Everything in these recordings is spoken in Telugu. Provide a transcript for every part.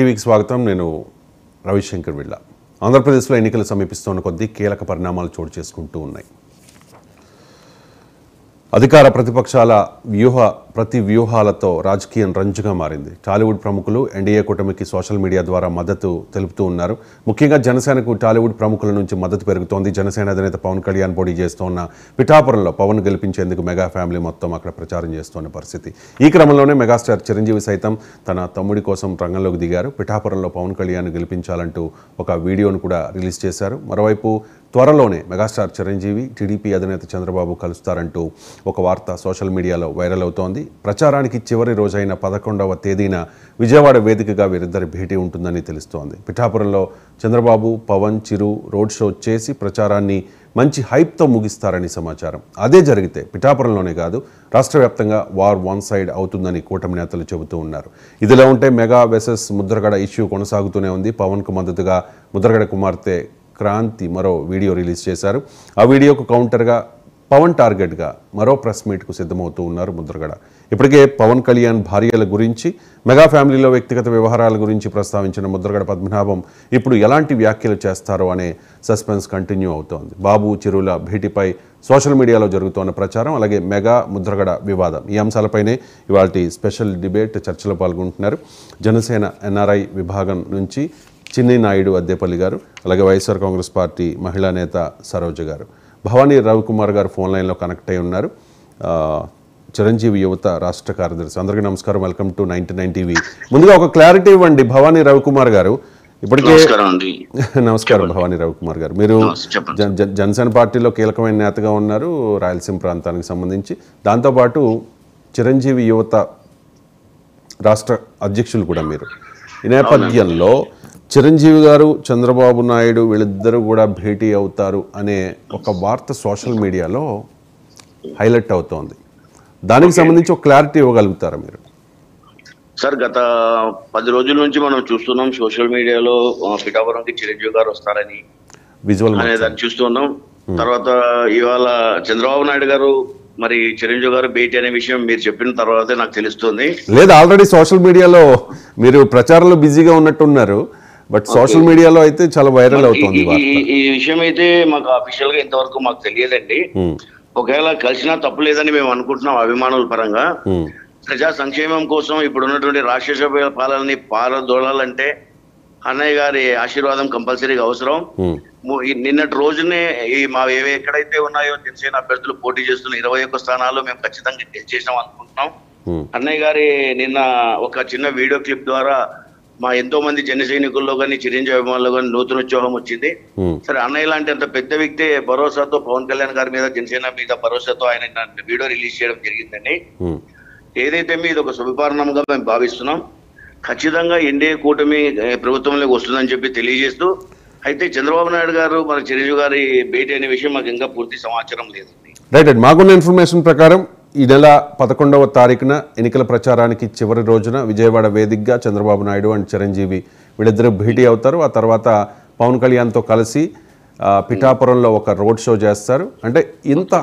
టీవీకి స్వాగతం. నేను రవిశంకర్ విళ్ళ. ఆంధ్రప్రదేశ్లో ఎన్నికలు సమీపిస్తున్న కొద్దీ కీలక పరిణామాలు చోటు చేసుకుంటూ ఉన్నాయి. అధికార ప్రతిపక్షాల ప్రతి వ్యూహాలతో రాజకీయం రంజుగా మారింది. టాలీవుడ్ ప్రముఖులు ఎన్డీఏ కూటమికి సోషల్ మీడియా ద్వారా మద్దతు తెలుపుతూ ఉన్నారు. ముఖ్యంగా జనసేనకు టాలీవుడ్ ప్రముఖుల నుంచి మద్దతు పెరుగుతోంది. జనసేన అధినేత పవన్ కళ్యాణ్ పోటీ చేస్తున్న పిఠాపురంలో పవన్ గెలిపించేందుకు మెగా ఫ్యామిలీ మొత్తం అక్కడ ప్రచారం చేస్తున్న పరిస్థితి. ఈ క్రమంలోనే మెగాస్టార్ చిరంజీవి సైతం తన తమ్ముడి కోసం రంగంలోకి దిగారు. పిఠాపురంలో పవన్ కళ్యాణ్ గెలిపించాలంటూ ఒక వీడియోను కూడా రిలీజ్ చేశారు. మరోవైపు త్వరలోనే మెగాస్టార్ చిరంజీవి టీడీపీ అధినేత చంద్రబాబు కలుస్తారంటూ ఒక వార్త సోషల్ మీడియాలో వైరల్ అవుతోంది. ప్రచారానికి చివరి రోజైన 11వ తేదీన విజయవాడ వేదికగా వీరిద్దరి భేటీ ఉంటుందని తెలుస్తోంది. పిఠాపురంలో చంద్రబాబు, పవన్, చిరు రోడ్ షో చేసి ప్రచారాన్ని మంచి హైప్తో ముగిస్తారని సమాచారం. అదే జరిగితే పిఠాపురంలోనే కాదు రాష్ట్ర వ్యాప్తంగా వార్ వన్ సైడ్ అవుతుందని కూటమి నేతలు చెబుతూ ఉన్నారు. ఇదిలా ఉంటే మెగా వెసెస్ ముద్రగడ ఇష్యూ కొనసాగుతూనే ఉంది. పవన్కు మద్దతుగా ముద్రగడ కుమార్తె క్రాంతి మరో వీడియో రిలీజ్ చేశారు. ఆ వీడియోకు కౌంటర్గా పవన్ టార్గెట్గా మరో ప్రెస్ మీట్కు సిద్ధమవుతూ ఉన్నారు ముద్రగడ. ఇప్పటికే పవన్ కళ్యాణ్ భార్యల గురించి, మెగా ఫ్యామిలీలో వ్యక్తిగత వ్యవహారాల గురించి ప్రస్తావించిన ముద్రగడ పద్మనాభం ఇప్పుడు ఎలాంటి వ్యాఖ్యలు చేస్తారో అనే సస్పెన్స్ కంటిన్యూ అవుతోంది. బాబు, చిరుల భేటీపై సోషల్ మీడియాలో జరుగుతున్న ప్రచారం, అలాగే మెగా ముద్రగడ వివాదం, ఈ అంశాలపైనే ఇవాల్టి స్పెషల్ డిబేట్ చర్చలో పాల్గొంటున్నారు. జనసేన ఎన్ఆర్ఐ విభాగం నుంచి చిన్ని నాయుడు అద్దేపల్లి గారు, అలాగే వైఎస్ఆర్ కాంగ్రెస్ పార్టీ మహిళా నేత సరోజ గారు, భవానీ రవికుమార్ గారు ఫోన్ లైన్లో కనెక్ట్ అయి ఉన్నారు. చిరంజీవి యువత రాష్ట్ర కార్యదర్శి. అందరికీ నమస్కారం, వెల్కమ్ టు 99 టీవీ. ముందుగా ఒక క్లారిటీ ఇవ్వండి భవానీ రవికుమార్ గారు. ఇప్పటికే నమస్కారం భవానీ రవికుమార్ గారు, మీరు జనసేన పార్టీలో కీలకమైన నేతగా ఉన్నారు రాయలసీమ ప్రాంతానికి సంబంధించి. దాంతోపాటు చిరంజీవి యువత రాష్ట్ర అధ్యక్షులు కూడా మీరు. ఈ నేపథ్యంలో చిరంజీవి గారు, చంద్రబాబు నాయుడు వీళ్ళిద్దరూ కూడా భేటీ అవుతారు అనే ఒక వార్త సోషల్ మీడియాలో హైలైట్ అవుతోంది. దానికి సంబంధించి ఒక క్లారిటీ ఇవ్వగలుగుతారా మీరు? సార్, గత 10 రోజుల నుంచి మనం చూస్తున్నాం సోషల్ మీడియాలో పిఠాపురంకి చిరంజీవి గారు వస్తారని విజువల్ అనేదాన్ని చూస్తున్నాం. తర్వాత ఇవాళ చంద్రబాబు నాయుడు గారు మరి చిరంజీవి గారు భేటీ అనే విషయం మీరు చెప్పిన తర్వాతే నాకు తెలుస్తుంది. లేదు, ఆల్రెడీ సోషల్ మీడియాలో మీరు ప్రచారంలో బిజీగా ఉన్నట్టున్నారు, బట్ సోషల్ మీడియాలో అయితే చాలా వైరల్ అవుతుంది. ఈ విషయం అయితే మాకు అఫీషియల్ గా ఇంతవరకు మాకు తెలియదండి. ఒకవేళ కలిసినా తప్పు లేదని మేము అనుకుంటున్నాం అభిమానుల పరంగా. ప్రజా సంక్షేమం కోసం ఇప్పుడు ఉన్నటువంటి రాక్షస పాలనని పారదోలాలంటే అన్నయ్య గారి ఆశీర్వాదం కంపల్సరీగా అవసరం. నిన్నటి రోజునే మా ఎక్కడైతే ఉన్నాయో జనసేన అభ్యర్థులు పోటీ చేస్తున్న 21 స్థానాల్లో మేము ఖచ్చితంగా గెలిచేసాం అనుకుంటున్నాం. అన్నయ్య గారి నిన్న ఒక చిన్న వీడియో క్లిప్ ద్వారా మా ఎంతో మంది జన సైనికుల్లో కానీ చిరంజీవి అభిమానుల్లో కానీ నూతనోత్సాహం వచ్చింది. సరే, అన్నయ్య లాంటి అంత పెద్ద వ్యక్తి భరోసాతో పవన్ కళ్యాణ్ గారి మీద, జనసేన మీద భరోసాతో ఆయన వీడియో రిలీజ్ చేయడం జరిగిందండి. ఏదైతే ఇది ఒక శుభపరిణామంగా మేము భావిస్తున్నాం. ఖచ్చితంగా ఎన్డీఏ కూటమి ప్రభుత్వంలోకి వస్తుందని చెప్పి తెలియజేస్తూ, అయితే చంద్రబాబు నాయుడు గారు మన చిరంజీవి గారి భేటీ అనే విషయం మాకు ఇంకా పూర్తి సమాచారం లేదండి. రైట్. మాకున్న ఇన్ఫర్మేషన్ ప్రకారం ఈ నెల 11వ తారీఖున ఎన్నికల ప్రచారానికి చివరి రోజున విజయవాడ వేదికగా చంద్రబాబు నాయుడు అండ్ చిరంజీవి వీళ్ళిద్దరూ భేటీ అవుతారు. ఆ తర్వాత పవన్ కళ్యాణ్తో కలిసి పిఠాపురంలో ఒక రోడ్ షో చేస్తారు. అంటే ఇంత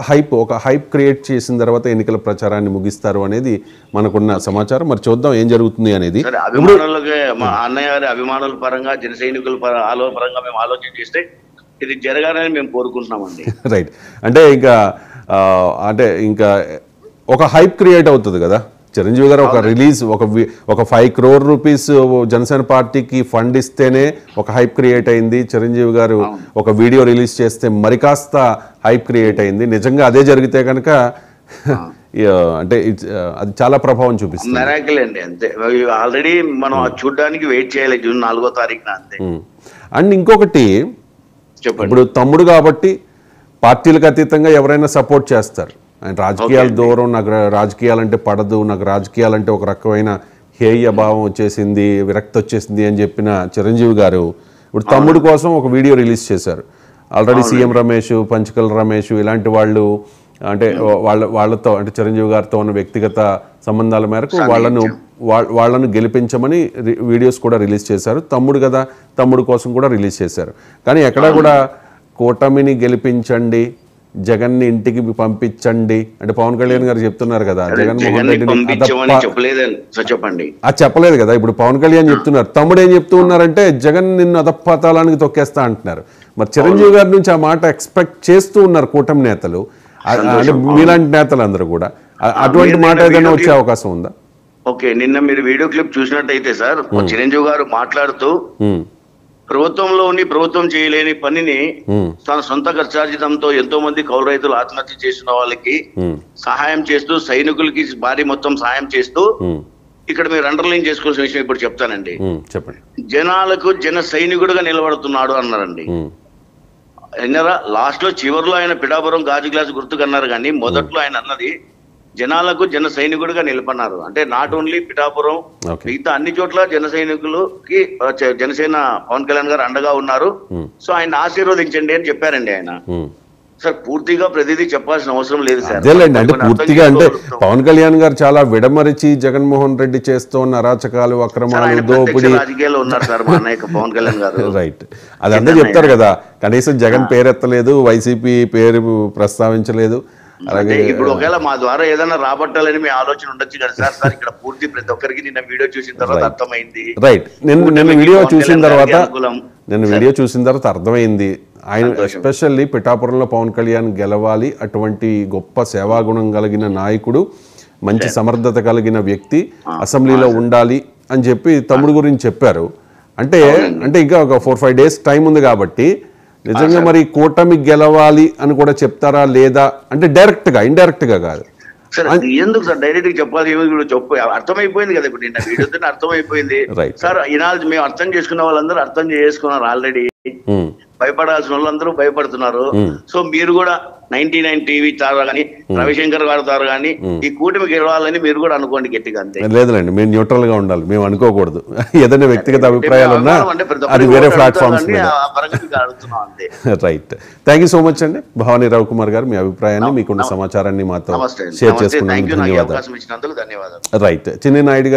ఒక హైప్ క్రియేట్ చేసిన తర్వాత ఎన్నికల ప్రచారాన్ని ముగిస్తారు అనేది మనకున్న సమాచారం. మరి చూద్దాం ఏం జరుగుతుంది అనేది. అభిమానులకి మా అన్నయ్య గారి అభిమానుల పరంగా, జన సైనికుల పరంగా మేము ఆలోచన చేస్తే ఇది జరగాలని మేము కోరుకుంటున్నామండి. రైట్. అంటే ఇంకా ఒక హైప్ క్రియేట్ అవుతుంది కదా. చిరంజీవి గారు ఒక రిలీజ్ ఒక 5 crore రూపీస్ జనసేన పార్టీకి ఫండ్ ఇస్తేనే ఒక హైప్ క్రియేట్ అయింది. చిరంజీవి గారు ఒక వీడియో రిలీజ్ చేస్తే మరి కాస్త హైప్ క్రియేట్ అయింది. నిజంగా అదే జరిగితే కనుక అంటే అది చాలా ప్రభావం చూపిస్తుంది. మిరాకిల్ అండి, అంతే. ఆల్రెడీ మనం చూడడానికి వెయిట్ చేయాలి జూన్ 4వ తారీఖున, అంతే. అండ్ ఇంకొకటి, ఇప్పుడు తమ్ముడు కాబట్టి పార్టీలకు అతీతంగా ఎవరైనా సపోర్ట్ చేస్తారు. ఆయన రాజకీయాల దూరం, నాకు రాజకీయాలంటే పడదు, నాకు రాజకీయాలంటే ఒక రకమైన హేయ భావం వచ్చేసింది, విరక్తి వచ్చేసింది అని చెప్పిన చిరంజీవి గారు ఇప్పుడు తమ్ముడు కోసం ఒక వీడియో రిలీజ్ చేశారు. ఆల్రెడీ సీఎం రమేష్, పంచకల్ రమేష్ ఇలాంటి వాళ్ళు, అంటే వాళ్ళతో అంటే చిరంజీవి గారితో ఉన్న వ్యక్తిగత సంబంధాల మేరకు వాళ్ళను గెలిపించమని వీడియోస్ కూడా రిలీజ్ చేశారు. తమ్ముడు కదా, తమ్ముడు కోసం కూడా రిలీజ్ చేశారు. కానీ ఎక్కడా కూడా కూటమిని గెలిపించండి, జగన్ ని ఇంటికి పంపించండి అంటే పవన్ కళ్యాణ్ గారు చెప్తున్నారు కదా, జగన్మోహన్ జగన్ రెడ్డిని పంపించమని చెప్పలేదని సార్ చెప్పండి. అది చెప్పలేదు కదా. ఇప్పుడు పవన్ కళ్యాణ్ చెప్తున్నారు, తమ్ముడు ఏం చెప్తూ ఉన్నారంటే జగన్ నిన్ను అధపాతాళానికి తొక్కేస్తా అంటున్నారు. మరి చిరంజీవి గారి నుంచి ఆ మాట ఎక్స్పెక్ట్ చేస్తూ ఉన్నారు కూటమి నేతలు, అంటే మీలాంటి నేతలు అందరూ కూడా. అటువంటి మాట ఏదైనా వచ్చే అవకాశం ఉందా? ఓకే, నిన్న మీరు వీడియో క్లిప్ చూసినట్టయితే సార్ చిరంజీవి గారు మాట్లాడుతూ ప్రభుత్వం చేయలేని పనిని తన సొంత ఖర్చార్జితంతో ఎంతో మంది కౌలు రైతులు ఆత్మహత్య చేసిన వాళ్ళకి సహాయం చేస్తూ, సైనికులకి భారీ మొత్తం సహాయం చేస్తూ, ఇక్కడ మీరు అండర్లైన్ చేసుకోవాల్సిన విషయం ఇప్పుడు చెప్తానండి. చెప్పండి. జనాలకు జన సైనికుడుగా నిలబడుతున్నాడు అన్నారండి. అయినరా లాస్ట్ లో చివరిలో ఆయన పిఠాపురం గాజు గ్లాస్ గుర్తుకన్నారు, కానీ మొదట్లో ఆయన అన్నది జనాలకు జన సైనికుడిగా నిలబడినారు. అంటే నాట్ ఓన్లీ పిఠాపురం, మిగతా అన్ని చోట్ల జన సైనికులకి జనసేన పవన్ కళ్యాణ్ గారు అండగా ఉన్నారు. సో ఆయన ఆశీర్వదించండి అని చెప్పారండి ఆయన. సార్ పూర్తిగా ప్రతిదీ చెప్పాల్సిన అవసరం లేదు సార్. అదేలేండి, అంటే పూర్తిగా అంటే పవన్ కళ్యాణ్ గారు చాలా విడమరిచి జగన్మోహన్ రెడ్డి చేస్తున్న అరాచకాలు, అక్రమాలు, దోపిడీ రాజకీయాల్లో ఉన్నారు సార్ మా నాయక పవన్ కళ్యాణ్ గారు. రైట్, అది అందరూ చెప్తారు కదా. కనీసం జగన్ పేరెత్తలేదు, వైసీపీ పేరు ప్రస్తావించలేదు. అలాగే ఇప్పుడు ఒకవేళ మా ద్వారా ఏదైనా రాబట్టాలని మీ ఆలోచన ఉండొచ్చు కదా సార్. సార్ ఇక్కడ పూర్తి ప్రతి ఒక్కరికి నిన్న వీడియో చూసిన తర్వాత అర్థమైంది. రైట్, నేను వీడియో చూసిన తర్వాత అర్థమైంది. ఆయన ఎస్పెషల్లీ పిఠాపురంలో పవన్ కళ్యాణ్ గెలవాలి, అటువంటి గొప్ప సేవాగుణం కలిగిన నాయకుడు, మంచి సమర్థత కలిగిన వ్యక్తి అసెంబ్లీలో ఉండాలి అని చెప్పి తమ్ముడు గురించి చెప్పారు. అంటే ఇంకా ఒక 4-5 days టైం ఉంది కాబట్టి నిజంగా మరి కూటమి గెలవాలి అని కూడా చెప్తారా లేదా అంటే డైరెక్ట్ గా, ఇండైరెక్ట్ గా కాదు సార్. ఎందుకు సార్ డైరెక్ట్ గా చెప్పాలి? చెప్పు అర్థమైపోయింది కదా ఇప్పుడు నిన్న వీడియోతో అర్థమైపోయింది సార్. ఈనాడు మేము అర్థం చేసుకున్న వాళ్ళందరూ అర్థం చేసుకున్నారు ఆల్రెడీ. భయపడాల్సిన వాళ్ళందరూ భయపడుతున్నారు. సో మీరు కూడా 99 టీవీ ద్వారా కానీ, రవిశంకర్ గారి ద్వారా కానీ ఈ కూటమి గెలవాలని మీరు కూడా అనుకోండి గట్టిగా. అంతే, లేదులేండి, మేము న్యూట్రల్ గా ఉండాలి, మేము అనుకోకూడదు. ఏదైనా వ్యక్తిగత అభిప్రాయాలు ఉన్నా అది వేరే ప్లాట్ఫామ్స్ మీద. Right, thank you so much అండి. భవానీ రవికుమార్ గారు మీ అభిప్రాయాన్ని, మీకున్న సమాచారాన్ని మాతో షేర్ చేసుకున్నందుకు ధన్యవాదాలు. రైట్, చిన్ని నాయుడు